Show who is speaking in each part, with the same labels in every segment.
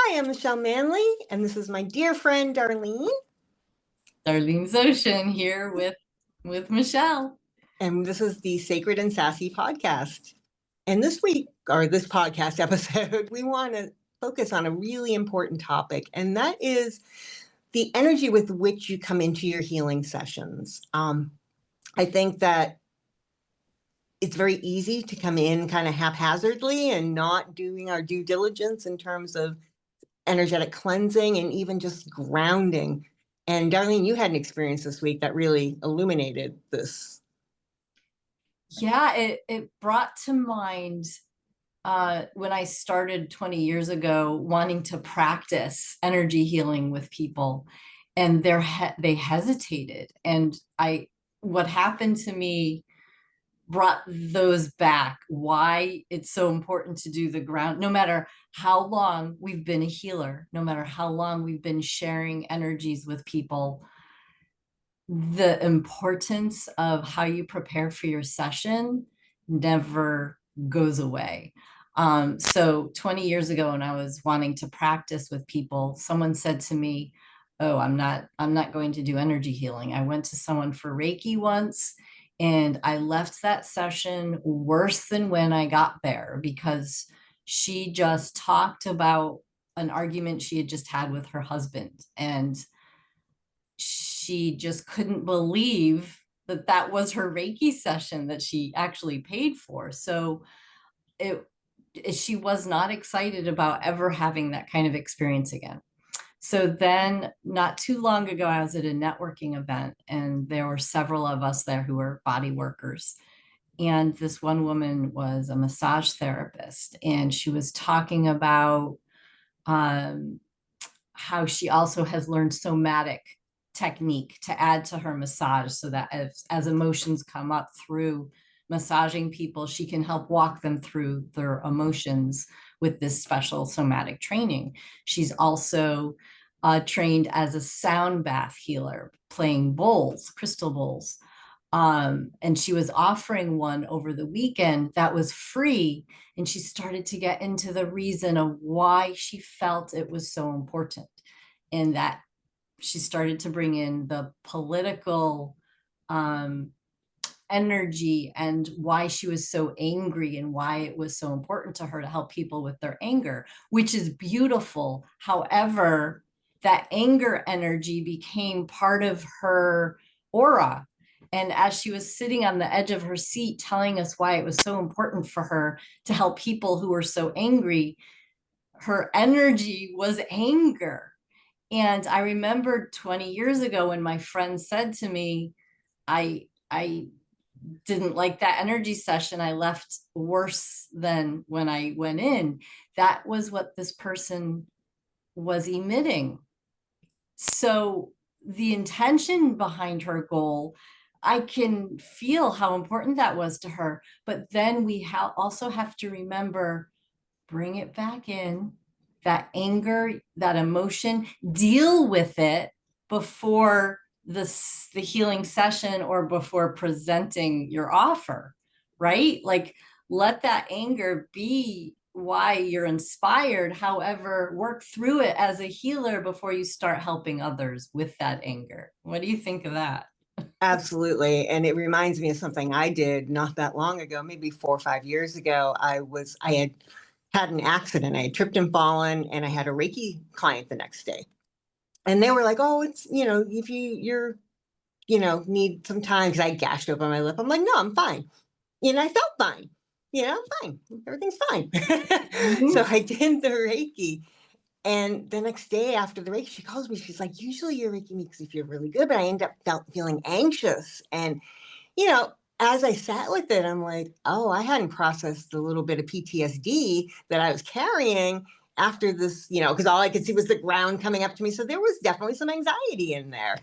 Speaker 1: Hi, I'm Michelle Manley, and this is my dear friend, Darlene.
Speaker 2: Darlene's Ocean here with Michelle.
Speaker 1: And this is the Sacred and Sassy podcast. And this week, or this podcast episode, we want to focus on a really important topic, and that is the energy with which you come into your healing sessions. I think that it's very easy to come in kind of haphazardly and not doing our due diligence in terms of energetic cleansing and even just grounding. And Darlene, you had an experience this week that really illuminated this.
Speaker 2: Yeah, it brought to mind when I started 20 years ago wanting to practice energy healing with people, and they hesitated. And what happened to me brought those back, why it's so important to do the ground, no matter how long we've been a healer, no matter how long we've been sharing energies with people. The importance of how you prepare for your session never goes away. So 20 years ago, when I was wanting to practice with people, someone said to me, "Oh, I'm not going to do energy healing." I went to someone for Reiki once, and I left that session worse than when I got there, because she just talked about an argument she had just had with her husband, and she just couldn't believe that that was her Reiki session that she actually paid for. So she was not excited about ever having that kind of experience again. So then, not too long ago, I was at a networking event, and there were several of us there who were body workers. And this one woman was a massage therapist, and she was talking about how she also has learned somatic technique to add to her massage, so that as emotions come up through massaging people, she can help walk them through their emotions with this special somatic training. She's also trained as a sound bath healer, playing bowls, crystal bowls. And she was offering one over the weekend that was free. And she started to get into the reason of why she felt it was so important. And that she started to bring in the political energy, and why she was so angry, and why it was so important to her to help people with their anger, which is beautiful. However, that anger energy became part of her aura. And as she was sitting on the edge of her seat telling us why it was so important for her to help people who were so angry, her energy was anger. And I remember 20 years ago when my friend said to me, I didn't like that energy session. I left worse than when I went in. That was what this person was emitting. So the intention behind her goal, I can feel how important that was to her. But then we also have to remember, bring it back in, that anger, that emotion, deal with it before the healing session or before presenting your offer, right? Like, let that anger be why you're inspired. However, work through it as a healer before you start helping others with that anger. What do you think of that?
Speaker 1: Absolutely. And it reminds me of something I did not that long ago, maybe 4 or 5 years ago. I had an accident. I had tripped and fallen, and I had a Reiki client the next day. And they were like, "Oh, it's, if you're, need some time," because I gashed open my lip. I'm like, "No, I'm fine." I felt fine. I'm fine. Everything's fine. So
Speaker 2: Mhm.
Speaker 1: I did the Reiki. And the next day after the Reiki, she calls me. She's like, "Usually your Reiki makes me feel really good, but I end up feeling anxious." And, you know, as I sat with it, I'm like, oh, I hadn't processed the little bit of PTSD that I was carrying after this, because all I could see was the ground coming up to me. So there was definitely some anxiety in there.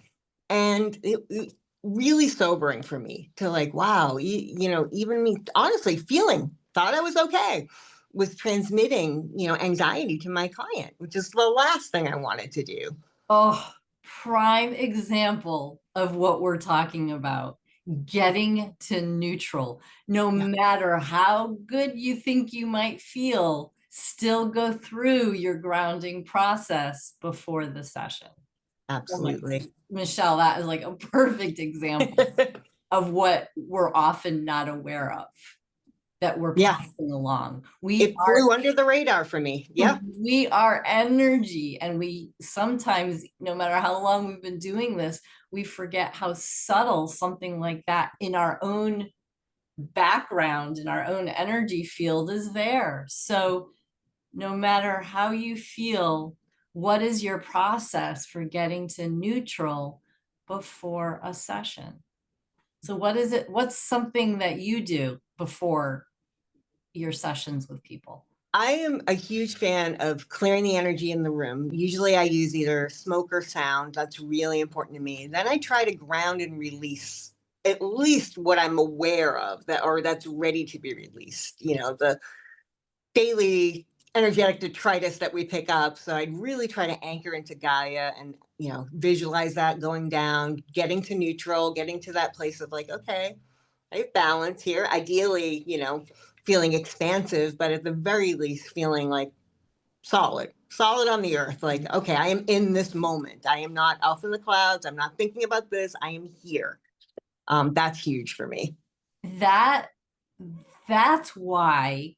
Speaker 1: And it really sobering for me to, like, wow, even me honestly thought I was okay with transmitting, anxiety to my client, which is the last thing I wanted to do.
Speaker 2: Oh, prime example of what we're talking about. Getting to neutral. No
Speaker 1: Yeah.
Speaker 2: matter how good you think you might feel, still go through your grounding process before the session. Oh my,
Speaker 1: Absolutely.
Speaker 2: Michelle, that is like a perfect example of what we're often not aware of, that we're
Speaker 1: Yeah,
Speaker 2: passing along.
Speaker 1: it flew under the radar for me. Yeah.
Speaker 2: We are energy, and we sometimes, no matter how long we've been doing this, we forget how subtle something like that in our own background, in our own energy field is there. So no matter how you feel, what is your process for getting to neutral before a session? So what is it? What's something that you do before your sessions with people?
Speaker 1: I am a huge fan of clearing the energy in the room. Usually I use either smoke or sound. That's really important to me. Then I try to ground and release at least what I'm aware of that or that's ready to be released. The daily energetic detritus that we pick up. So I'd really try to anchor into Gaia and, visualize that going down, getting to neutral, getting to that place of like, okay, I have balance here. Ideally, feeling expansive, but at the very least, feeling like solid on the earth. Like, okay, I am in this moment. I am not off in the clouds. I'm not thinking about this. I am here. That's huge for me.
Speaker 2: That that's why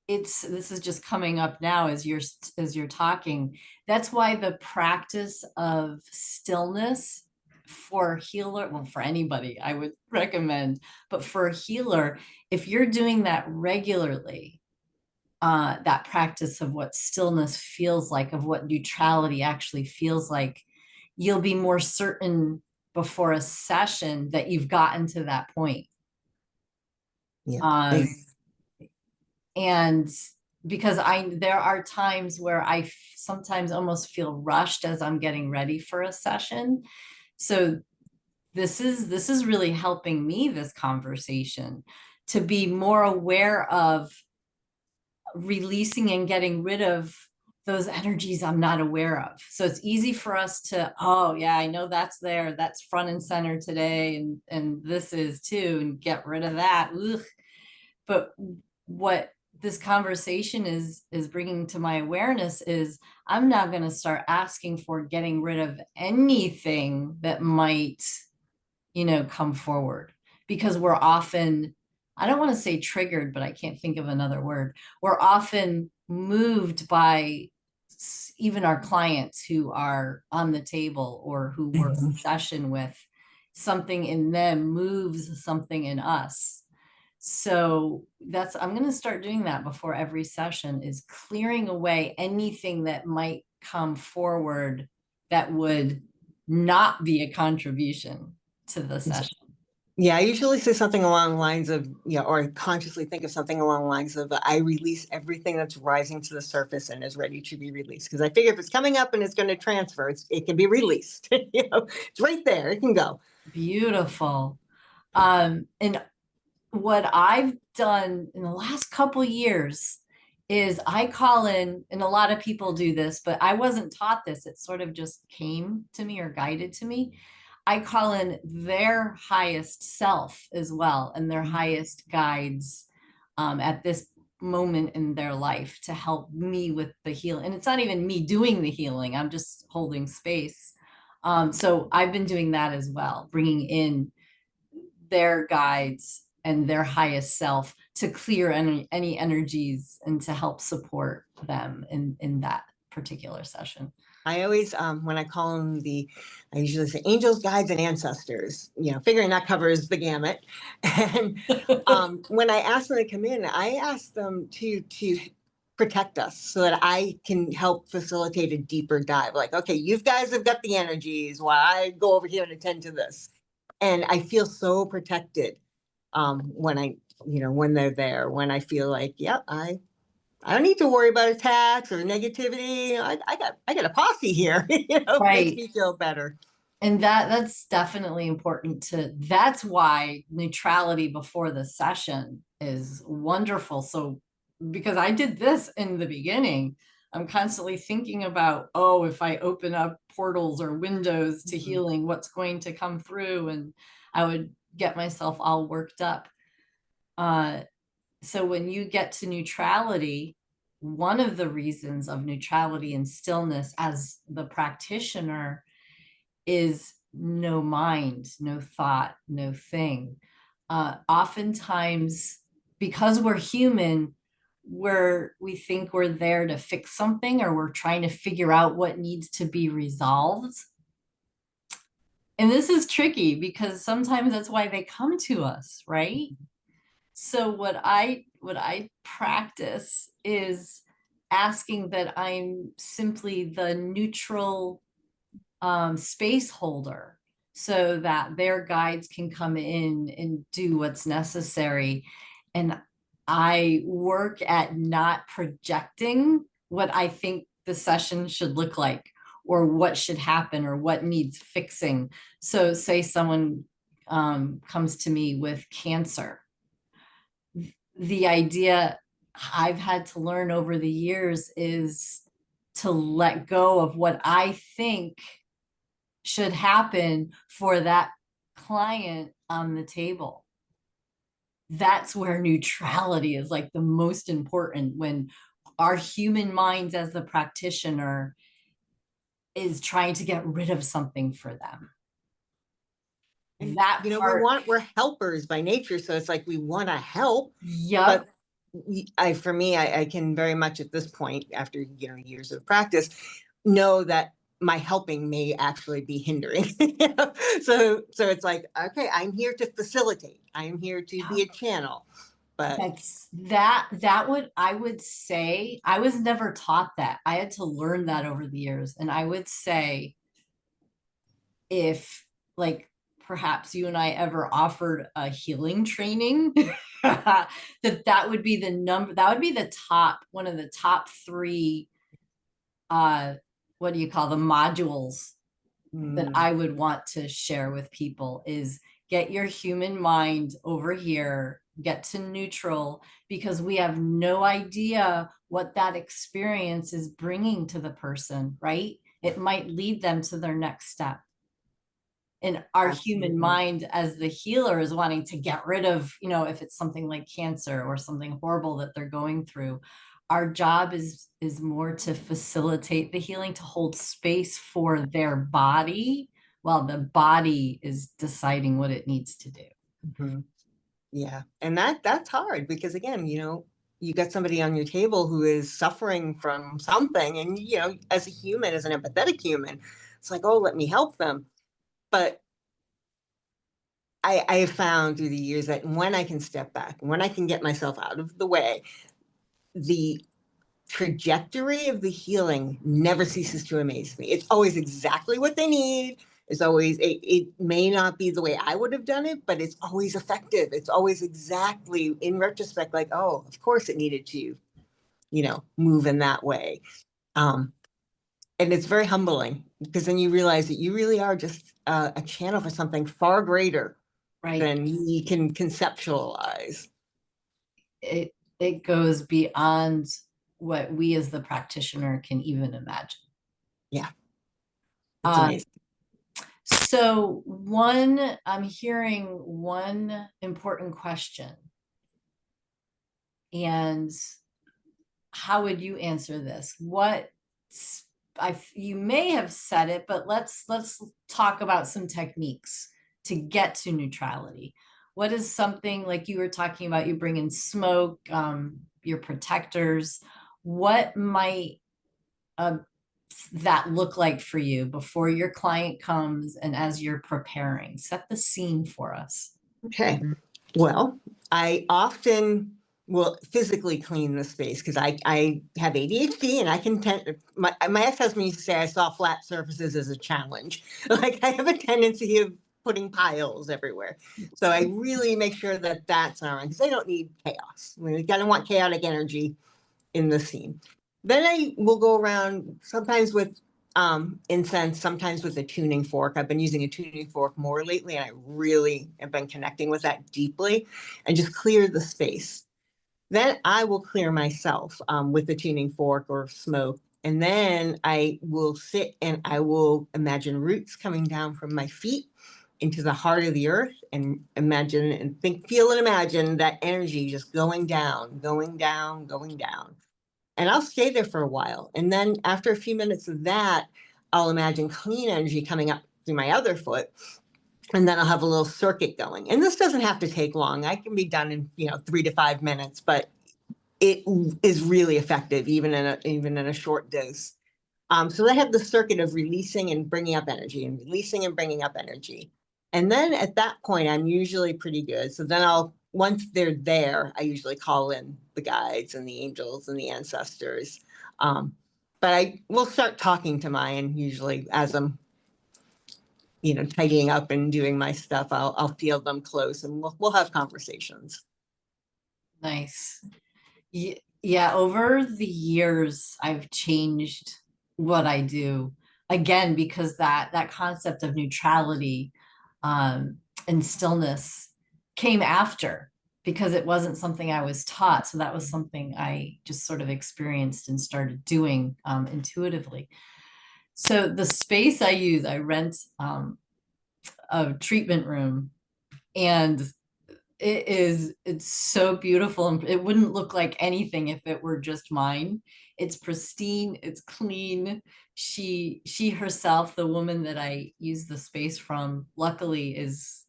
Speaker 2: this is just coming up now as you're talking. That's why the practice of stillness for healer, well, for anybody I would recommend, but for a healer, if you're doing that regularly, that practice of what stillness feels like, of what neutrality actually feels like, you'll be more certain before a session that you've gotten to that point.
Speaker 1: Yeah.
Speaker 2: Um, and because there are times where I sometimes almost feel rushed as I'm getting ready for a session. So this is really helping me, this conversation, to be more aware of releasing and getting rid of those energies I'm not aware of. So it's easy for us to, oh yeah, I know that's there, that's front and center today, and this is too, and get rid of that. Ugh. But what this conversation is bringing to my awareness is I'm now going to start asking for getting rid of anything that might, come forward, because we're often, I don't want to say triggered, but I can't think of another word. We're often moved by even our clients who are on the table or who we're in session with. Something in them moves something in us. So I'm going to start doing that before every session, is clearing away anything that might come forward that would not be a contribution to the session.
Speaker 1: Yeah, I usually say something along the lines of, or I consciously think of something along the lines of, I release everything that's rising to the surface and is ready to be released. Because I figure if it's coming up and it's going to transfer, it can be released. It's right there. It can go.
Speaker 2: Beautiful. And what I've done in the last couple years is I call in, and a lot of people do this, but I wasn't taught this. It sort of just came to me or guided to me. I call in their highest self as well, and their highest guides at this moment in their life to help me with the healing. And it's not even me doing the healing, I'm just holding space. So I've been doing that as well, bringing in their guides and their highest self to clear any energies and to help support them in that particular session.
Speaker 1: I always, when I call them I usually say angels, guides, and ancestors, figuring that covers the gamut. And when I ask them to come in, I ask them to protect us so that I can help facilitate a deeper dive. Like, okay, you guys have got the energies while I go over here and attend to this. And I feel so protected when they're there, when I feel like, yep, I don't need to worry about attacks or negativity. I got a posse here. It makes
Speaker 2: Right.
Speaker 1: me feel better.
Speaker 2: And that's definitely important that's why neutrality before the session is wonderful. So because I did this in the beginning, I'm constantly thinking about, oh, if I open up portals or windows to healing, what's going to come through? And I would get myself all worked up. So when you get to neutrality, one of the reasons of neutrality and stillness as the practitioner is no mind, no thought, no thing. Oftentimes, because we're human, we think we're there to fix something, or we're trying to figure out what needs to be resolved. And this is tricky because sometimes that's why they come to us, right? So what I practice is asking that I'm simply the neutral space holder, so that their guides can come in and do what's necessary. And I work at not projecting what I think the session should look like, or what should happen, or what needs fixing. So say someone comes to me with cancer. The idea I've had to learn over the years is to let go of what I think should happen for that client on the table. That's where neutrality is like the most important, when our human minds as the practitioner is trying to get rid of something for them.
Speaker 1: And,
Speaker 2: That part,
Speaker 1: we're helpers by nature. So it's like, we want to help,
Speaker 2: yep,
Speaker 1: but for me, I can very much at this point, after, years of practice, know that my helping may actually be hindering. So it's like, okay, I'm here to facilitate. I am here to be a channel. But
Speaker 2: that would, I would say, I was never taught that. I had to learn that over the years. And I would say, if, like, perhaps you and I ever offered a healing training, that would be the number, that would be the top, one of the top three, what do you call the modules that I would want to share with people, is get your human mind over here, get to neutral, because we have no idea what that experience is bringing to the person, right? It might lead them to their next step. And our human
Speaker 1: absolutely.
Speaker 2: mind as the healer is wanting to get rid of, if it's something like cancer or something horrible that they're going through, our job is more to facilitate the healing, to hold space for their body while the body is deciding what it needs to do.
Speaker 1: Mhm. Yeah. And that's hard, because again, you got somebody on your table who is suffering from something, and as a human, as an empathetic human, it's like, oh, let me help them. But I have found through the years that when I can step back, when I can get myself out of the way, the trajectory of the healing never ceases to amaze me. It's always exactly what they need. It's always, it may not be the way I would have done it, but it's always effective. It's always exactly, in retrospect, like, oh, of course it needed to, move in that way. And it's very humbling, because then you realize that you really are just a channel for something far greater
Speaker 2: Right.
Speaker 1: than you can conceptualize.
Speaker 2: It goes beyond what we as the practitioner can even imagine.
Speaker 1: Yeah, it's
Speaker 2: Um,
Speaker 1: amazing.
Speaker 2: so I'm hearing one important question, and how would you answer this? You may have said it, but let's talk about some techniques to get to neutrality. What is something, like you were talking about, you bring in smoke, your protectors. What might that look like for you before your client comes, and as you're preparing? Set the scene for us.
Speaker 1: Okay. Well, I often will physically clean the space, because I have ADHD, and I can tend, my ex-husband used to say I saw flat surfaces as a challenge. Like, I have a tendency of putting piles everywhere. So I really make sure that that's not around, because I don't need chaos. I mean, you gotta want chaotic energy in the scene. Then I will go around, sometimes with incense, sometimes with a tuning fork. I've been using a tuning fork more lately, and I really have been connecting with that deeply, and just clear the space. Then I will clear myself with the tuning fork or smoke. And then I will sit and I will imagine roots coming down from my feet into the heart of the earth, and imagine and think, feel and imagine that energy just going down, going down, going down. And I'll stay there for a while. And then after a few minutes of that, I'll imagine clean energy coming up through my other foot. And then I'll have a little circuit going. And this doesn't have to take long. I can be done in, 3 to 5 minutes, but it is really effective, even in a short dose. So they have the circuit of releasing and bringing up energy and releasing and bringing up energy. And then at that point, I'm usually pretty good. So then once they're there, I usually call in the guides and the angels and the ancestors. But I will start talking to mine usually as I'm, tidying up and doing my stuff. I'll feel them close and we'll have conversations.
Speaker 2: Nice. Yeah, over the years, I've changed what I do again because that concept of neutrality and stillness came after because it wasn't something I was taught. So that was something I just sort of experienced and started doing intuitively. So the space I use, I rent a treatment room, and it's so beautiful, and it wouldn't look like anything if it were just mine. It's pristine, it's clean. She herself, the woman that I use the space from, luckily is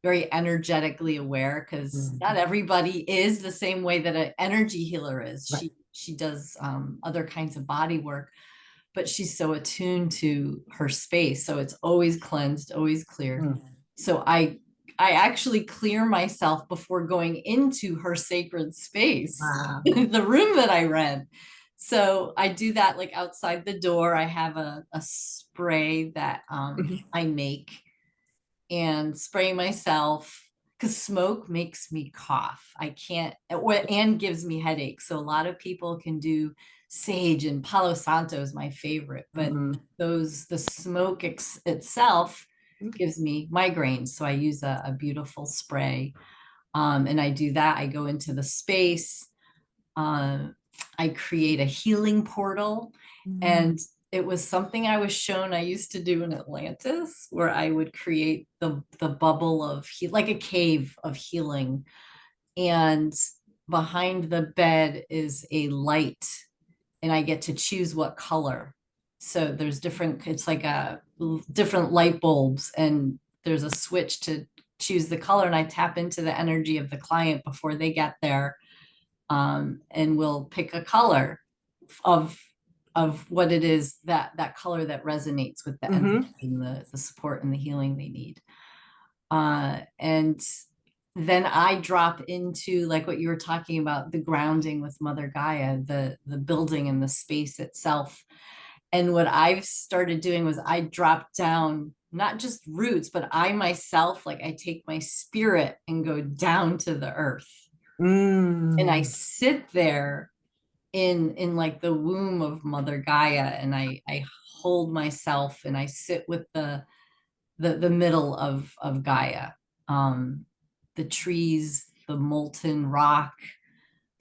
Speaker 2: very energetically aware, because not everybody is the same way that an energy healer is.
Speaker 1: Right.
Speaker 2: She does other kinds of body work, but she's so attuned to her space, so it's always cleansed, always cleared. So I actually clear myself before going into her sacred space.
Speaker 1: Wow.
Speaker 2: The room that I rent. So I do that like outside the door. I have a spray that I make and spray myself, because smoke makes me cough. I can't, and gives me headaches. So a lot of people can do sage, and Palo Santo is my favorite, but the smoke itself gives me migraines. So I use a beautiful spray. And I do that. I go into the space. I create a healing portal. And it was something I was shown I used to do in Atlantis, where I would create the bubble of like a cave of healing. And behind the bed is a light, and I get to choose what color. So there's different, it's like a different light bulbs, and there's a switch to choose the color, and I tap into the energy of the client before they get there. And we'll pick a color of what it is, that color that resonates with the energy and the support and the healing they need. And then I drop into, like what you were talking about, the grounding with Mother Gaia, the building and the space itself. And what I've started doing was I drop down, not just roots, but I myself, like I take my spirit and go down to the earth. And I sit there in like the womb of Mother Gaia, and I hold myself, and I sit with the middle of Gaia, the trees, the molten rock,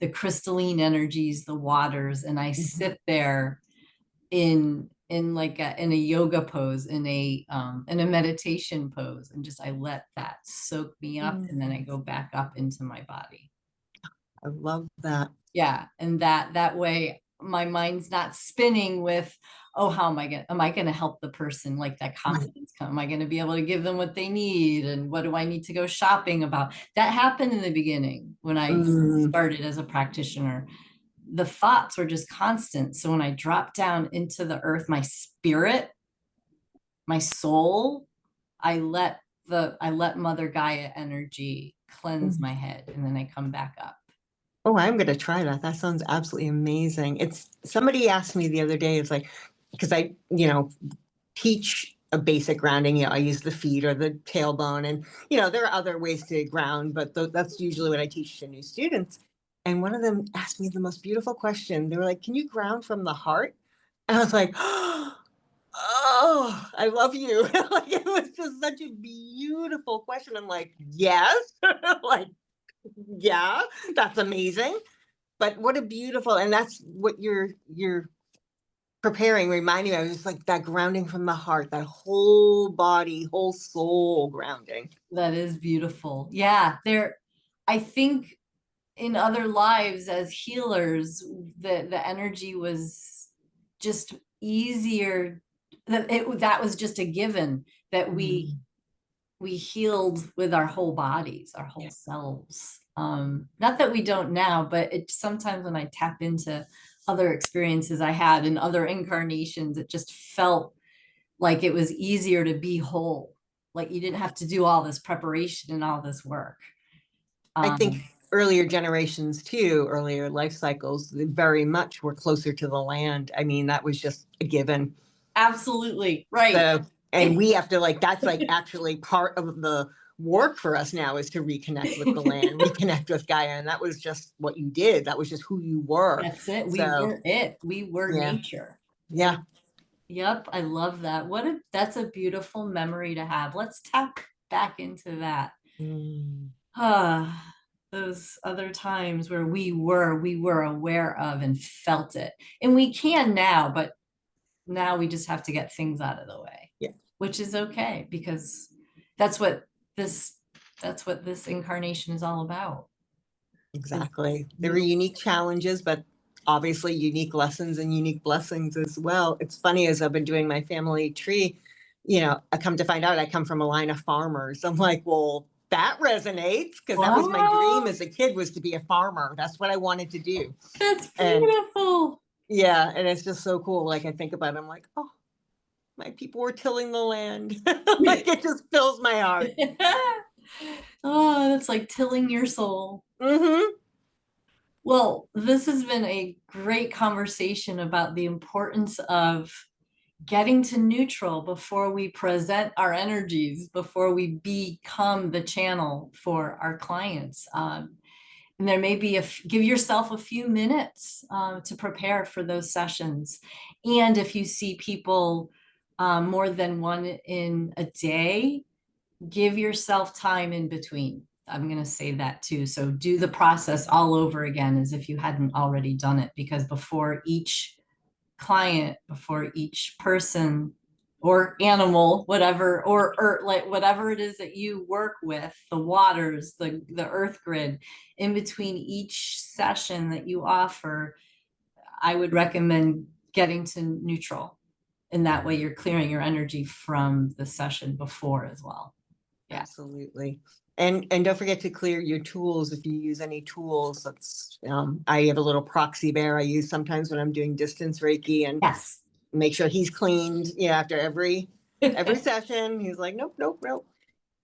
Speaker 2: the crystalline energies, the waters, and I sit there in like in a yoga pose, in a meditation pose, and just I let that soak me up, and then I go back up into my body.
Speaker 1: I love that.
Speaker 2: Yeah, and that way my mind's not spinning with, oh, how am I gonna help the person, like that confidence come, am I gonna be able to give them what they need, and what do I need to go shopping about? That happened in the beginning when I started as a practitioner. The thoughts were just constant. So when I dropped down into the earth, my spirit, my soul, I let Mother Gaia energy cleanse my head, and then I come back up.
Speaker 1: Oh, I'm going to try that. That sounds absolutely amazing. Somebody asked me the other day, it's like, because I, teach a basic grounding, I use the feet or the tailbone, and, there are other ways to ground, but that's usually what I teach to new students. And one of them asked me the most beautiful question. They were like, can you ground from the heart? And I was like, oh, I love you. Like, it was just such a beautiful question. I'm like, yes. Like, yeah, that's amazing. But what a beautiful, and that's what you're preparing, reminding me of, just like that grounding from the heart, that whole body, whole soul grounding.
Speaker 2: That is beautiful. Yeah, I think in other lives as healers, the energy was just easier. That was just a given, that
Speaker 1: Mm,
Speaker 2: we healed with our whole bodies, our whole
Speaker 1: yeah.
Speaker 2: selves. Not that we don't now, but it sometimes when I tap into other experiences I had in other incarnations, it just felt like it was easier to be whole. Like you didn't have to do all this preparation and all this work.
Speaker 1: I think
Speaker 2: Um,
Speaker 1: earlier generations too, earlier life cycles, they very much were closer to the land. I mean, that was just a given.
Speaker 2: Absolutely right.
Speaker 1: So, and we have to like, that's like actually part of the work for us now is to reconnect with the land, reconnect with Gaia. And that was just what you did. That was just who you were.
Speaker 2: That's it. We
Speaker 1: So,
Speaker 2: were it. We were
Speaker 1: yeah,
Speaker 2: nature.
Speaker 1: yeah.
Speaker 2: Yep, I love that. That's a beautiful memory to have. Let's tap back into that.
Speaker 1: Mm,
Speaker 2: Ah, those other times where we were aware of and felt it. And we can now, but now we just have to get things out of the way,
Speaker 1: yeah,
Speaker 2: which is okay because that's what this that's what this incarnation is all about. It's
Speaker 1: exactly. There were
Speaker 2: moving.
Speaker 1: unique challenges, but obviously unique lessons and unique blessings as well. It's funny as I've been doing my family tree, I come to find out I come from a line of farmers. I'm like, well, that resonates because that was my dream
Speaker 2: Wow,
Speaker 1: as a kid was to be a farmer. That's what I wanted to do.
Speaker 2: that's
Speaker 1: And
Speaker 2: beautiful.
Speaker 1: yeah, and it's just so cool. Like I think about it, I'm like, oh, my people were tilling the land. Like it just fills my heart.
Speaker 2: Oh, that's like tilling your soul.
Speaker 1: Hmm.
Speaker 2: Well, this has been a great conversation about the importance of getting to neutral before we present our energies, before we become the channel for our clients. And there may be give yourself a few minutes to prepare for those sessions. And if you see people more than one in a day, give yourself time in between. I'm going to say that too. So do the process all over again as if you hadn't already done it, because before each client, before each person or animal, whatever, or like whatever it is that you work with, the waters, the earth grid, in between each session that you offer, I would recommend getting to neutral. In that way, you're clearing your energy from the session before as well. Yeah.
Speaker 1: Absolutely. And don't forget to clear your tools if you use any tools. That's I have a little proxy bear I use sometimes when I'm doing distance Reiki and
Speaker 2: Yes.
Speaker 1: make sure he's cleaned, after every session. He's like, nope, nope, nope.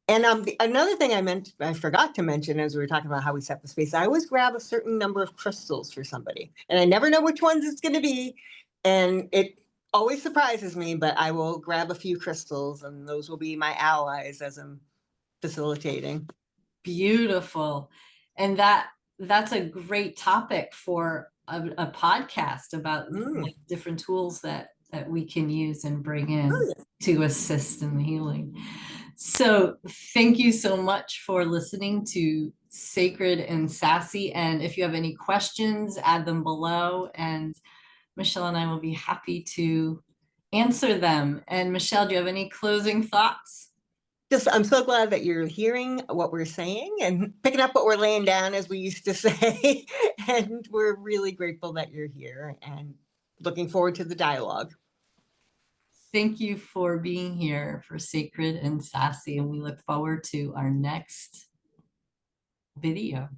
Speaker 1: And another thing I forgot to mention as we were talking about how we set the space, I always grab a certain number of crystals for somebody, and I never know which ones it's going to be, and it always surprises me. But I will grab a few crystals, and those will be my allies as I'm facilitating.
Speaker 2: Beautiful. And that's a great topic for a podcast about
Speaker 1: Mm.
Speaker 2: like different tools that we can use and bring
Speaker 1: Oh,
Speaker 2: in
Speaker 1: yeah.
Speaker 2: to assist in the healing. So thank you so much for listening to Sacred and Sassy. And if you have any questions, add them below, and Michelle and I will be happy to answer them. And Michelle, do you have any closing thoughts?
Speaker 1: Just, I'm so glad that you're hearing what we're saying and picking up what we're laying down, as we used to say. And we're really grateful that you're here and looking forward to the dialogue.
Speaker 2: Thank you for being here for Sacred and Sassy, and we look forward to our next video.